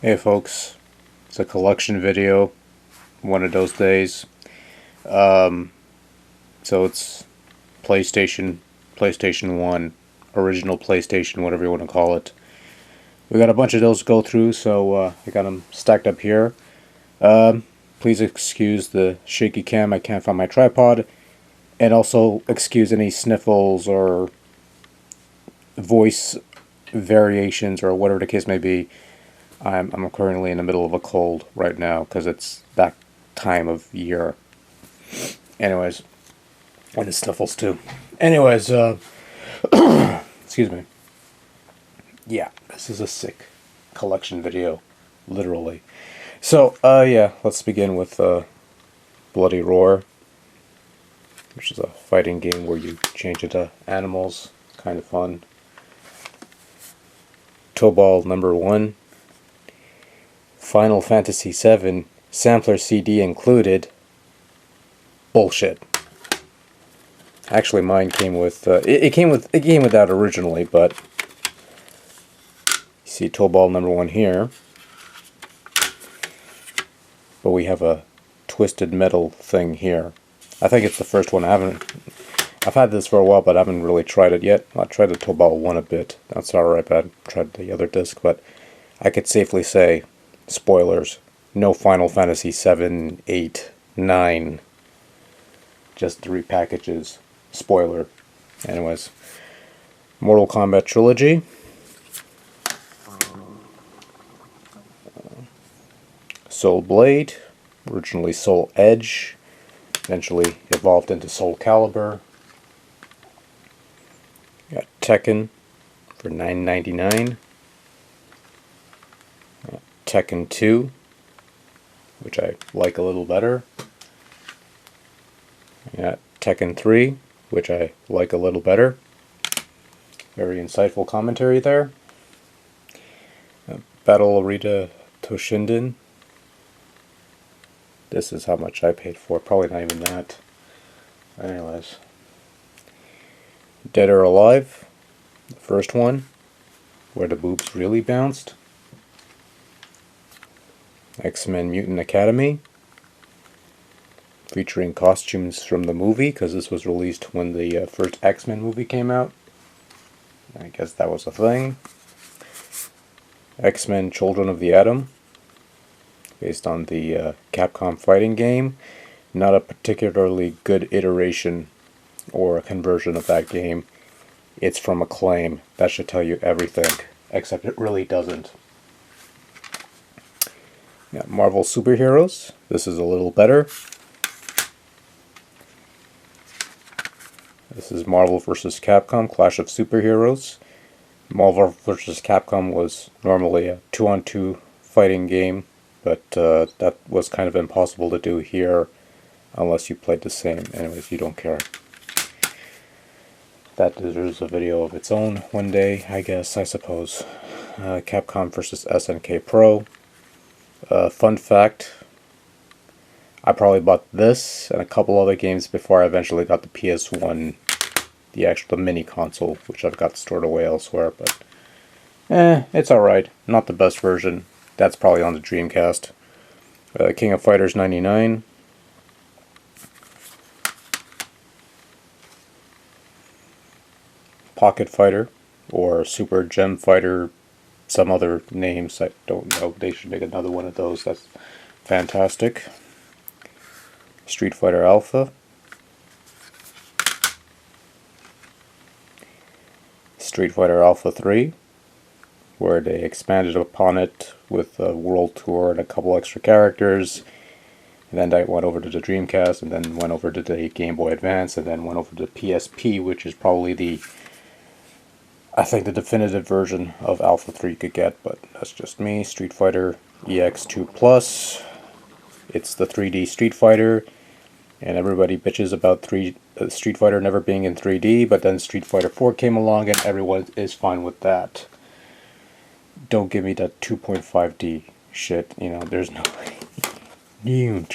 Hey folks, it's a collection video, one of those days. So it's PlayStation 1, original PlayStation, whatever you want to call it. We got a bunch of those to go through, so I got them stacked up here. Please excuse the shaky cam, I can't find my tripod. And also excuse any sniffles or voice variations or whatever the case may be. I'm currently in the middle of a cold right now because it's that time of year. Anyways, and the sniffles too. Anyways, excuse me. Yeah, this is a sick collection video, literally. So, yeah, let's begin with Bloody Roar, which is a fighting game where you change into animals. It's kind of fun. Tobal number 1. Final Fantasy VII, sampler CD included. Bullshit. Actually, mine came with it came with that originally, but you see Tobal number 1 here. But we have a Twisted Metal thing here. I think it's the first one. I've had this for a while, but I haven't really tried it yet. I tried the Tobal 1 a bit. That's alright, but I tried the other disc, but I could safely say, spoilers, no Final Fantasy 7, 8, 9. Just 3 packages. Spoiler. Anyways. Mortal Kombat Trilogy. Soul Blade. Originally Soul Edge. Eventually evolved into Soul Calibur. Got Tekken for $9.99. Tekken 2, which I like a little better. Got Tekken 3, which I like a little better. Very insightful commentary there. Battle Arena Toshinden. This is how much I paid for. Probably not even that. Anyways. Dead or Alive. The first one, where the boobs really bounced. X-Men Mutant Academy, featuring costumes from the movie, because this was released when the first X-Men movie came out. I guess that was a thing. X-Men Children of the Atom, based on the Capcom fighting game. Not a particularly good iteration or a conversion of that game. It's from Acclaim. That should tell you everything, except it really doesn't. Yeah, Marvel Superheroes. This is a little better. This is Marvel vs. Capcom, Clash of Superheroes. Marvel vs. Capcom was normally a 2-on-2 fighting game, but that was kind of impossible to do here unless you played the same. Anyways, you don't care. That deserves a video of its own one day, I guess, I suppose. Capcom vs. SNK Pro. Fun fact, I probably bought this and a couple other games before I eventually got the PS1, the mini console, which I've got stored away elsewhere, but it's alright. Not the best version. That's probably on the Dreamcast. King of Fighters 99. Pocket Fighter, or Super Gem Fighter, some other names, I don't know. They should make another one of those. That's fantastic. Street Fighter Alpha. Street Fighter Alpha 3, where they expanded upon it with a world tour and a couple extra characters. And then that went over to the Dreamcast, and then went over to the Game Boy Advance, and then went over to the PSP, which is probably I think the definitive version of Alpha 3 you could get, but that's just me. Street Fighter EX2 Plus. It's the 3D Street Fighter, and everybody bitches about Street Fighter never being in 3D, but then Street Fighter 4 came along and everyone is fine with that. Don't give me that 2.5D shit, you know, there's no you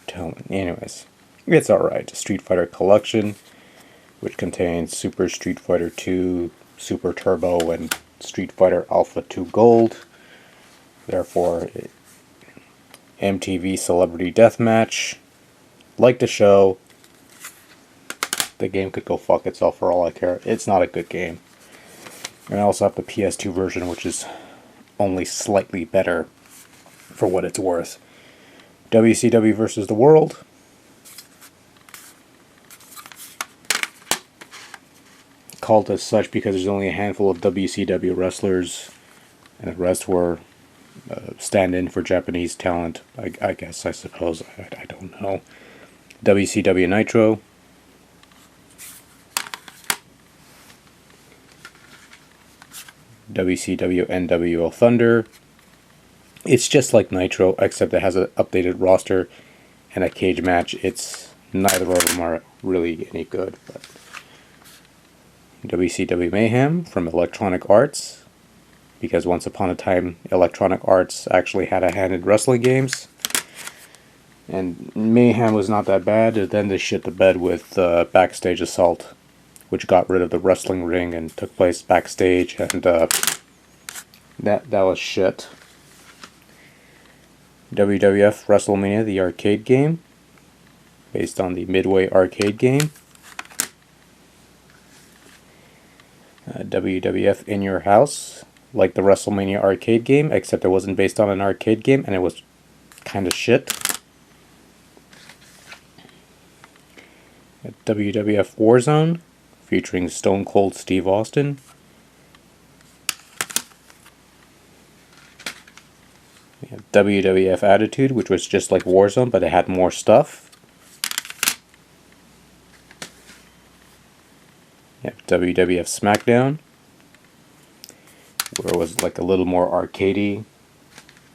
don't. Anyways, it's alright. Street Fighter Collection, which contains Super Street Fighter 2, Super Turbo, and Street Fighter Alpha 2 Gold. Therefore, MTV Celebrity Deathmatch. Like the show. The game could go fuck itself for all I care. It's not a good game. And I also have the PS2 version, which is only slightly better for what it's worth. WCW versus the World. Called as such because there's only a handful of WCW wrestlers, and the rest were stand-in for Japanese talent. I guess, I suppose. I don't know. WCW Nitro. WCW NWO Thunder. It's just like Nitro, except it has an updated roster and a cage match. It's neither of them are really any good. But WCW Mayhem from Electronic Arts, because once upon a time Electronic Arts actually had a hand in wrestling games, and Mayhem was not that bad. And then they shit the bed with Backstage Assault, which got rid of the wrestling ring and took place backstage, and that was shit. WWF WrestleMania, the arcade game, based on the Midway arcade game. WWF In Your House, like the WrestleMania arcade game, except it wasn't based on an arcade game, and it was kind of shit. WWF Warzone, featuring Stone Cold Steve Austin. WWF Attitude, which was just like Warzone, but it had more stuff. WWF SmackDown, where it was like a little more arcadey.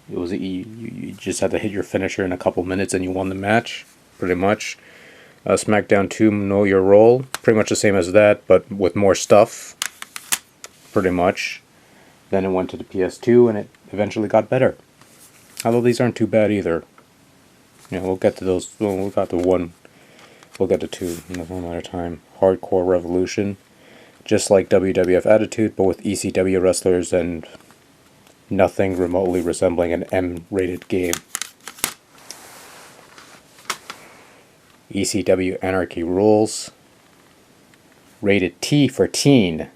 It was you just had to hit your finisher in a couple minutes and you won the match, pretty much. SmackDown 2, Know Your Role, pretty much the same as that, but with more stuff, pretty much. Then it went to the PS2, and it eventually got better. Although these aren't too bad either. We'll get to those. We'll get to one. We'll get to two in a matter of time. Hardcore Revolution, just like WWF Attitude, but with ECW wrestlers and nothing remotely resembling an M-rated game. ECW Anarchy Rules, rated T for teen.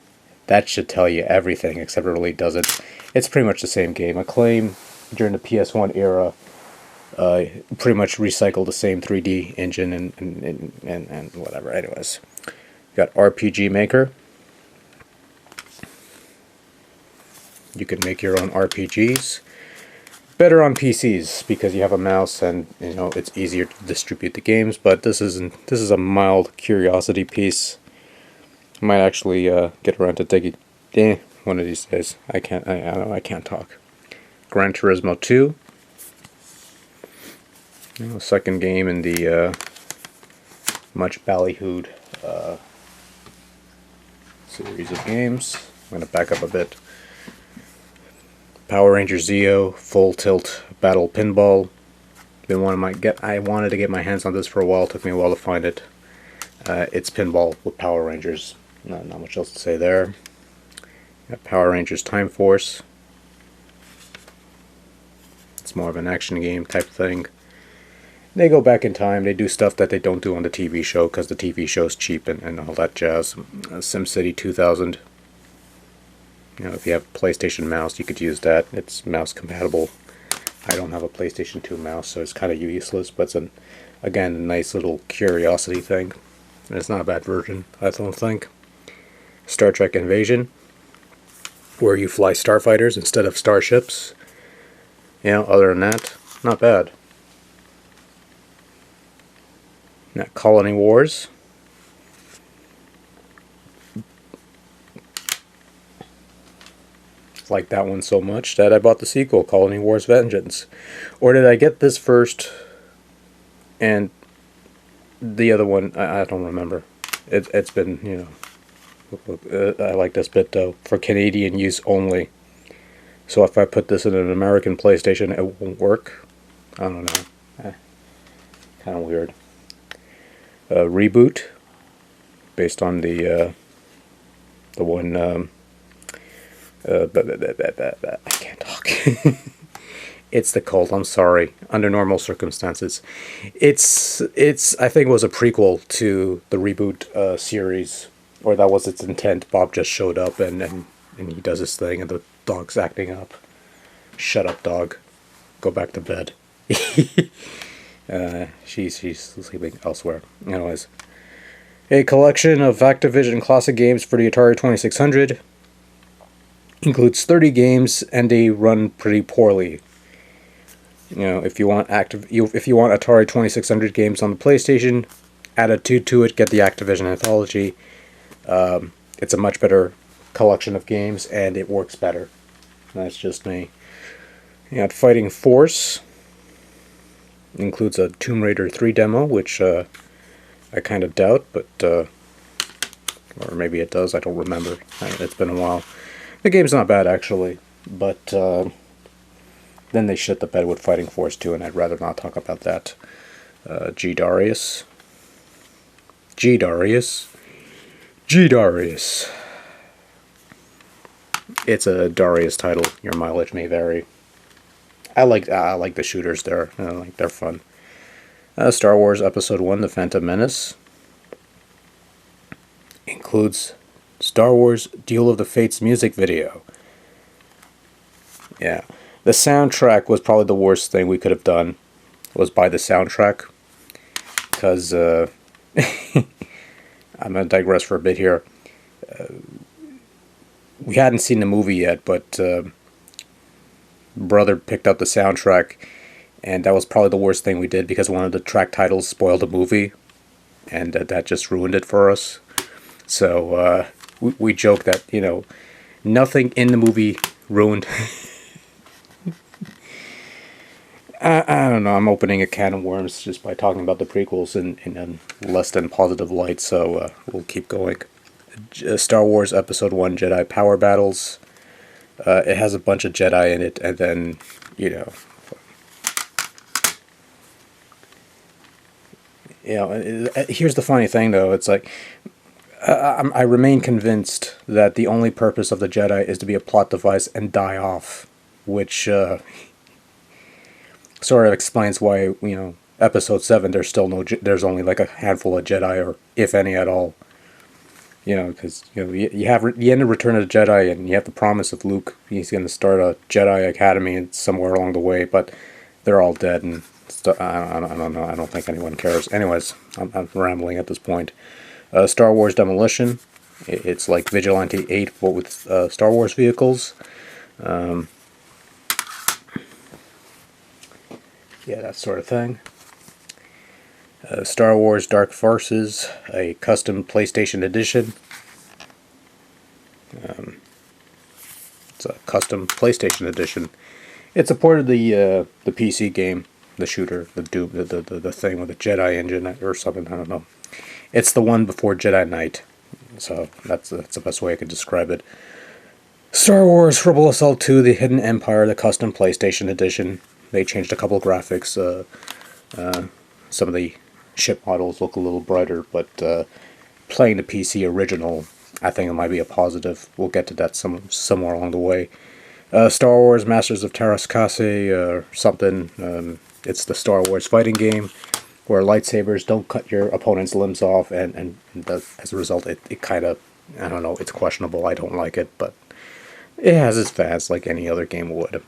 That should tell you everything, except it really doesn't. It's pretty much the same game. Acclaim, during the PS1 era, pretty much recycled the same 3D engine and whatever. Anyways, you got RPG Maker. You can make your own RPGs. Better on PCs because you have a mouse and it's easier to distribute the games. But this is a mild curiosity piece. I might actually get around to taking one of these days. I can't talk. Gran Turismo 2. Second game in the much ballyhooed series of games. I'm going to back up a bit. Power Rangers Zeo Full Tilt Battle Pinball. I wanted to get my hands on this for a while. It took me a while to find it. It's pinball with Power Rangers. Not much else to say there. Got Power Rangers Time Force. It's more of an action game type thing. They go back in time. They do stuff that they don't do on the TV show because the TV show's cheap and all that jazz. SimCity 2000. If you have a PlayStation mouse, you could use that. It's mouse compatible. I don't have a PlayStation 2 mouse, so it's kind of useless, but it's, again, a nice little curiosity thing. And it's not a bad version, I don't think. Star Trek Invasion, where you fly starfighters instead of starships. Other than that, not bad. Now, Colony Wars. Like that one so much that I bought the sequel, Colony Wars Vengeance. Or did I get this first and the other one, I don't remember. It's been, I like this bit though, for Canadian use only. So if I put this in an American PlayStation, it won't work. I don't know. Kind of weird. Reboot, based on the one, I can't talk. It's the cult. I'm sorry. Under normal circumstances, it's I think it was a prequel to the reboot series, or that was its intent. Bob just showed up and he does his thing, and the dog's acting up. Shut up, dog. Go back to bed. She's sleeping elsewhere. Anyways, a collection of Activision classic games for the Atari 2600 includes 30 games, and they run pretty poorly. You know, if you want Atari 2600 games on the PlayStation, add a 2 to it, get the Activision Anthology. It's a much better collection of games, and it works better. That's just me. You got Fighting Force. Includes a Tomb Raider 3 demo, which I kind of doubt, but or maybe it does, I don't remember. It's been a while. The game's not bad, actually, but then they shit the bed with Fighting Force 2, and I'd rather not talk about that. G-Darius. It's a Darius title. Your mileage may vary. I like the shooters there. They're fun. Star Wars Episode 1: The Phantom Menace includes Star Wars Duel of the Fates music video. Yeah. The soundtrack was probably the worst thing we could have done, was buy the soundtrack. Because, I'm going to digress for a bit here. We hadn't seen the movie yet, but brother picked up the soundtrack, and that was probably the worst thing we did, because one of the track titles spoiled the movie, and that just ruined it for us. So we joke that, you know, nothing in the movie ruined. I don't know, I'm opening a can of worms just by talking about the prequels in a less than positive light, so we'll keep going. Star Wars Episode 1 Jedi Power Battles. It has a bunch of Jedi in it, and then, you know, here's the funny thing, though. It's like, I remain convinced that the only purpose of the Jedi is to be a plot device and die off, which sort of explains why, you know, Episode 7, there's only like a handful of Jedi, or if any at all. You know, because, you know, you have the end of Return of the Jedi, and you have the promise of Luke. He's going to start a Jedi Academy somewhere along the way, but they're all dead, and I don't know. I don't think anyone cares. Anyways, I'm rambling at this point. Star Wars Demolition. It's like Vigilante 8, but with Star Wars vehicles. Yeah, that sort of thing. Star Wars Dark Forces, a custom PlayStation edition. It's a custom PlayStation edition. It supported the PC game, the shooter, the Doom, the thing with the Jedi engine or something. I don't know. It's the one before Jedi Knight, so that's the best way I could describe it. Star Wars Rebel Assault 2: The Hidden Empire, the custom PlayStation edition. They changed a couple of graphics. Some of the ship models look a little brighter, but playing the PC original, I think it might be a positive. We'll get to that somewhere along the way. Star Wars Masters of Taras Kasi, or something. It's the Star Wars fighting game where lightsabers don't cut your opponent's limbs off, and as a result, it kind of, I don't know, it's questionable. I don't like it, but it has its fans like any other game would.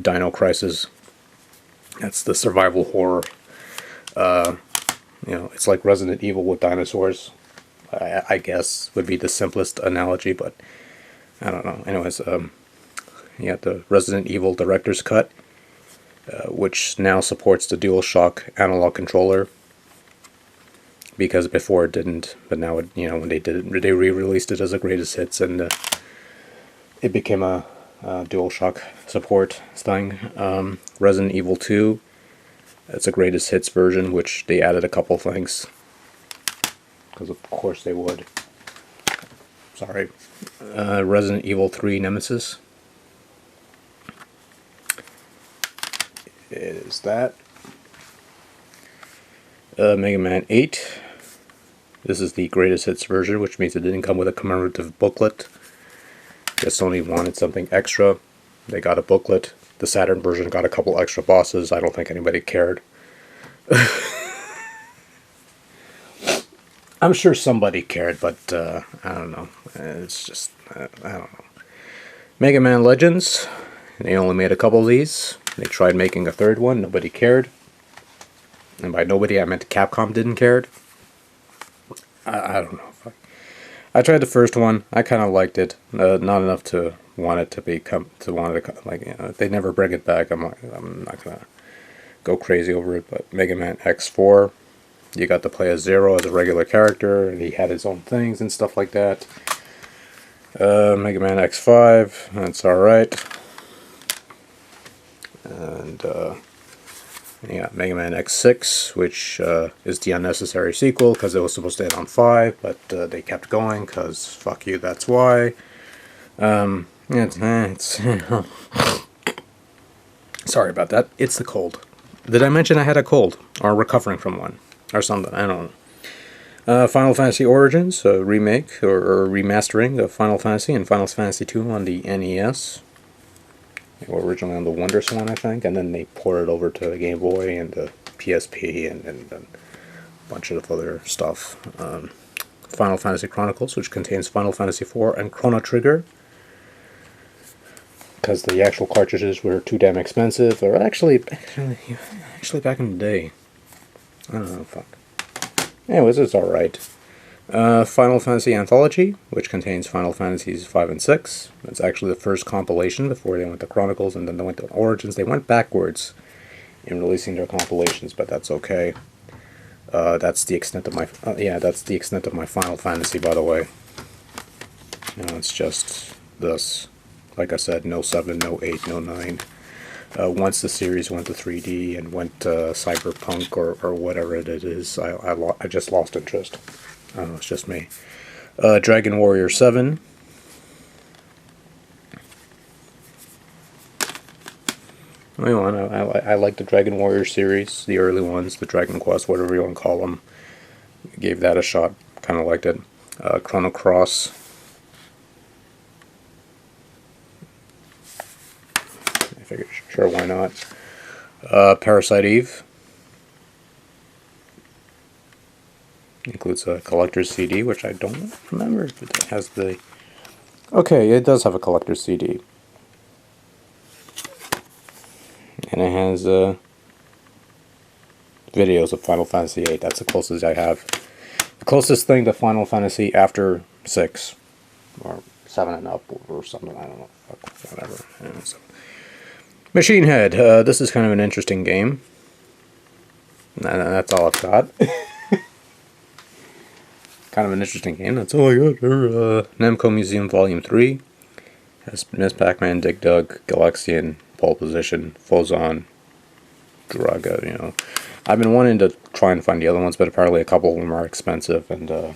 Dino Crisis. That's the survival horror. You know, it's like Resident Evil with dinosaurs, I guess, would be the simplest analogy, but I don't know. Anyways, you got the Resident Evil Director's Cut, which now supports the DualShock analog controller, because before it didn't, but now it, you know, when they did it, they re-released it as a greatest hits, and it became a DualShock support thing. Resident Evil 2. It's a greatest hits version, which they added a couple things, because of course they would. Sorry. Resident Evil 3 Nemesis. It is that. Mega Man 8. This is the greatest hits version, which means it didn't come with a commemorative booklet. Guess Sony wanted something extra. They got a booklet. the Saturn version got a couple extra bosses. I don't think anybody cared. I'm sure somebody cared, but I don't know. It's just, I don't know. Mega Man Legends, they only made a couple of these. They tried making a third one, nobody cared. And by nobody, I meant Capcom didn't care. I don't know. I tried the first one. I kind of liked it. Not enough to want it to become, like, you know, if they never bring it back, I'm not gonna go crazy over it. But Mega Man X4, you got to play as Zero as a regular character, and he had his own things and stuff like that. Mega Man X5, that's alright. And yeah, Mega Man X6, which is the unnecessary sequel because it was supposed to end on 5, but they kept going because fuck you, that's why. Sorry about that. It's the cold. Did I mention I had a cold? Or recovering from one? Or something, I don't know. Final Fantasy Origins, a remake or remastering of Final Fantasy and Final Fantasy II on the NES. They were originally on the WonderSwan, I think, and then they ported it over to the Game Boy and the PSP and a bunch of other stuff. Final Fantasy Chronicles, which contains Final Fantasy IV and Chrono Trigger, because the actual cartridges were too damn expensive, or actually back in the day. I don't know, fuck. Anyways, it's alright. Final Fantasy Anthology, which contains Final Fantasies 5 and 6. It's actually the first compilation before they went to Chronicles and then they went to Origins. They went backwards in releasing their compilations, but that's okay. That's the extent of my that's the extent of my Final Fantasy, by the way. You know, it's just this. Like I said, no 7, no 8, no 9. Once the series went to 3D and went to Cyberpunk or whatever it is, I just lost interest. I don't know, it's just me. Dragon Warrior 7. I like the Dragon Warrior series, the early ones, the Dragon Quest, whatever you want to call them. Gave that a shot, kind of liked it. Chrono Cross. I figured, sure, why not? Parasite Eve. Includes a collector's CD, which I don't remember if it has the... Okay, it does have a collector's CD. And it has videos of Final Fantasy VIII. That's the closest I have. The closest thing to Final Fantasy after 6. Or 7 and up, or something, I don't know. Fuck, whatever. Yeah, so. Machine Head. This is kind of an interesting game. And that's all I've got. Kind of an interesting game. That's all I got. Namco Museum Volume 3 has Ms. Pac-Man, Dig Dug, Galaxian, Pole Position, Fozon, Draga. You know, I've been wanting to try and find the other ones, but apparently a couple of them are expensive, and I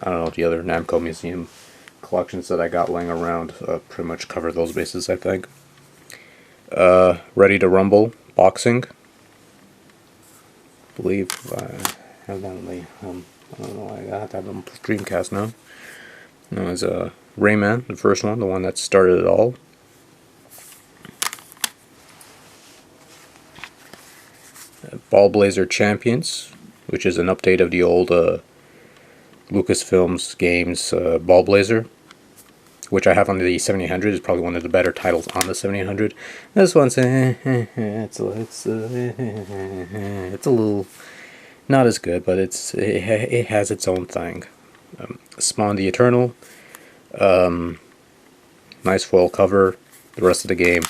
don't know, the other Namco Museum collections that I got laying around pretty much cover those bases, I think. Ready to Rumble Boxing. I believe evidently I don't know, I have to have them Dreamcast now. No, it's Rayman, the first one, the one that started it all. Ball Blazer Champions, which is an update of the old Lucasfilms games Ball Blazer, which I have on the 7800. Is probably one of the better titles on the 7800. This one's it's a little not as good, but it has its own thing. Spawn the Eternal, nice foil cover. The rest of the game,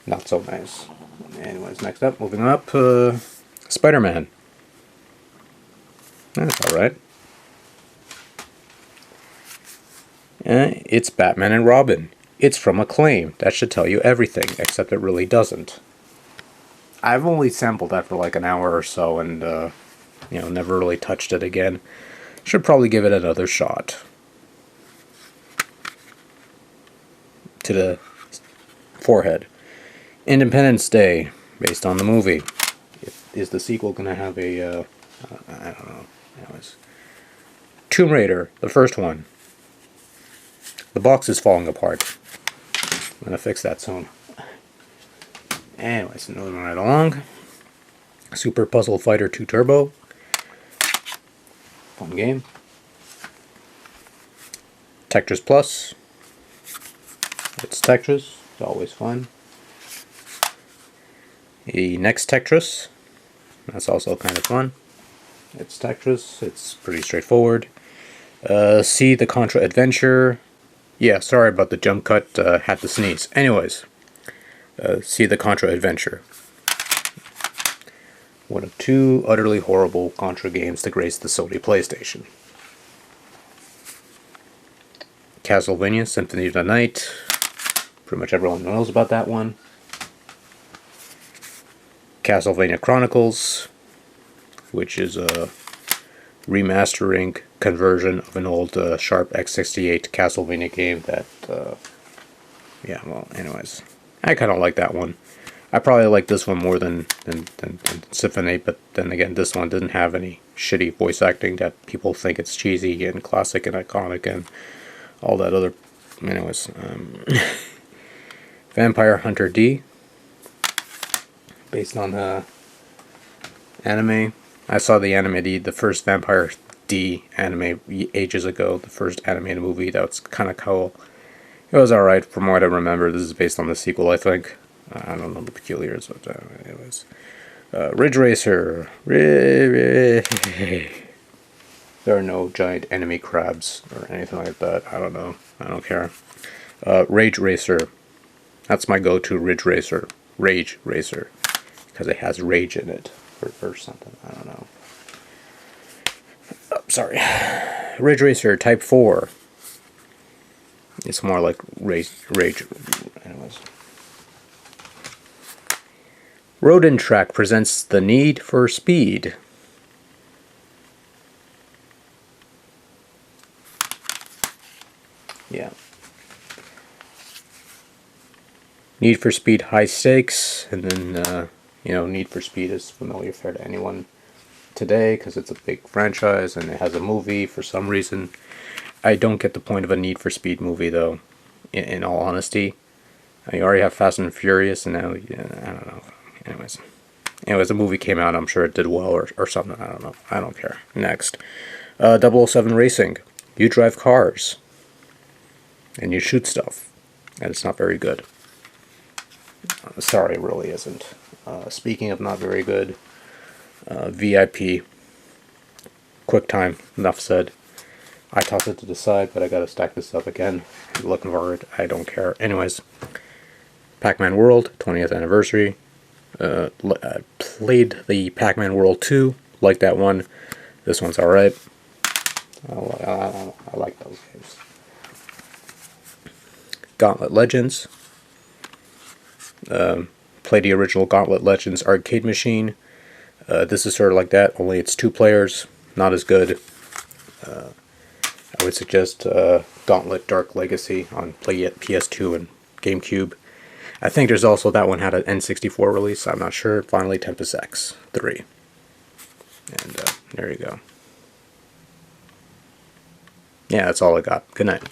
not so nice. Anyways, next up, moving up, Spider-Man. That's alright. It's Batman and Robin. It's from Acclaim. That should tell you everything, except it really doesn't. I've only sampled that for like an hour or so, and you know, never really touched it again. Should probably give it another shot. To the forehead. Independence Day, based on the movie. Is the sequel going to have a, I don't know. Anyways. Tomb Raider, the first one. The box is falling apart. I'm going to fix that soon. Anyways, moving right along. Super Puzzle Fighter 2 Turbo. Fun game. Tetris Plus. It's Tetris. It's always fun. The next Tetris. That's also kind of fun. It's Tetris. It's pretty straightforward. See the Contra Adventure. Yeah, sorry about the jump cut. Had to sneeze. Anyways, see the Contra Adventure. One of 2 utterly horrible Contra games to grace the Sony PlayStation. Castlevania Symphony of the Night. Pretty much everyone knows about that one. Castlevania Chronicles, which is a remastering conversion of an old Sharp X68 Castlevania game that, yeah, well, anyways. I kind of like that one. I probably like this one more than Symphony, but then again, this one didn't have any shitty voice acting that people think it's cheesy and classic and iconic and all that other... Anyways, Vampire Hunter D, based on anime. I saw the anime, the first Vampire D anime ages ago, the first animated movie. That was kind of cool. It was alright from what I remember. This is based on the sequel, I think. I don't know the particulars, but anyways. Ridge Racer. There are no giant enemy crabs or anything like that. I don't know. I don't care. Rage Racer. That's my go-to Ridge Racer. Rage Racer. Because it has rage in it. Or something. I don't know. Oh, sorry. Ridge Racer Type 4. It's more like rage. Anyways. Rodent Track presents The Need for Speed. Yeah. Need for Speed High Stakes, and then, you know, Need for Speed is familiar fare to anyone today because it's a big franchise and it has a movie for some reason. I don't get the point of a Need for Speed movie, though, in all honesty. You already have Fast and Furious, and now, yeah, I don't know. Anyways, the movie came out, I'm sure it did well or something, I don't know. I don't care. Next. 007 Racing. You drive cars. And you shoot stuff. And it's not very good. Sorry, it really isn't. Speaking of not very good, VIP. QuickTime. Enough said. I tossed it to the side, but I gotta stack this up again. I'm looking for it. I don't care. Anyways. Pac-Man World, 20th anniversary. Played the Pac-Man World 2. Like that one. This one's alright. I like those games. Gauntlet Legends. Play the original Gauntlet Legends arcade machine. This is sort of like that, only it's 2 players. Not as good. I would suggest Gauntlet Dark Legacy on PS2 and GameCube. I think there's also that one had an N64 release. I'm not sure. Finally, Tempest X 3. And there you go. Yeah, that's all I got. Good night.